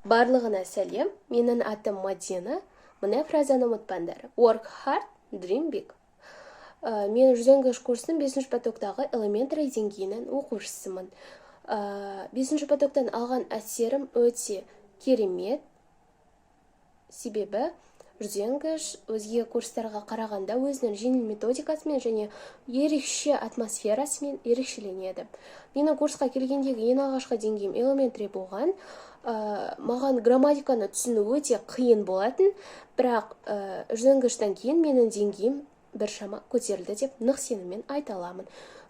Барлығына сәлем, менің атым Мадина. Мына фразаны ұмытпаңдар. Work hard, dream big. Мен жүзенгіш курсының 5-ші потоктағы элементary деңгейінің оқушысымын. 5-ші потоктан алған әсерім өте керемет. Себебі жүзенгіш өзге курстарға қарағанда өзінің жеңіл методикасымен және ерекше атмосферасымен ерекшеленеді. Менің курсқа келгендегі ең алғашқы деңгейім элементary болған. Маған грамматиканы түсіну өте қиын болатын, бірақ жүзенгіштен кейін менің деңгейім біршама көтерілді деп нық сеніммен айта аламын.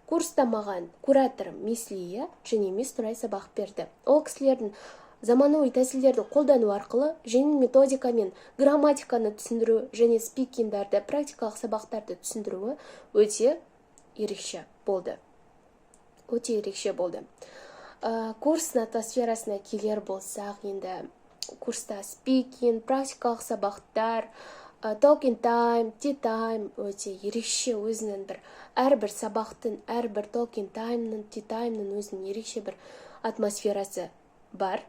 Курста маған кураторым мисс Лия және мисс Нұрай сабақ берді. Ол кісілердің заманауи тәсілдерді қолдану арқылы жеңіл методикамен грамматиканы түсіндіру және спикингдарды, практикалық сабақтарды түсіндіруі өте ерекше болды. Курстың атмосферасына келер болсақ, енді курста спикинг, практикалық сабақтар, talking time, tea time өте ерекше өзінің әрбір сабақтың, әрбір talking time'ның, tea time'ның өзінің ерекше бір атмосферасы бар.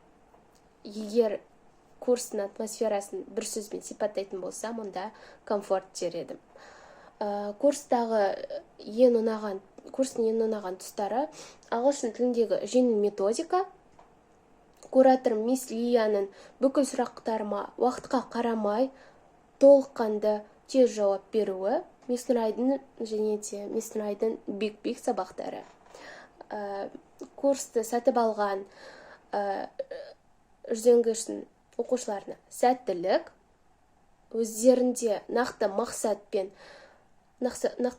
Егер курстың атмосферасын бір сөзбен сипаттайтын болсам, онда комфорт дер едім. Курстың ең ұнаған тұстары ағылшын тіліндегі жеңіл методика, кураторым мисс Лияның бүкіл сұрақтарыма уақытқа қарамай толыққанды тез жауап беруі, мисс Нұрайдың және де мисс Нұрайдың биг сабақтары. Курсты сатып алған жүзенгіштің оқушыларына сәттілік, өздерінде нақты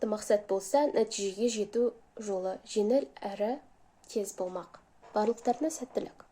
мақсат болса, нәтижеге жету жолы жеңіл әрі тез болмақ. Барлықтарына сәттілік.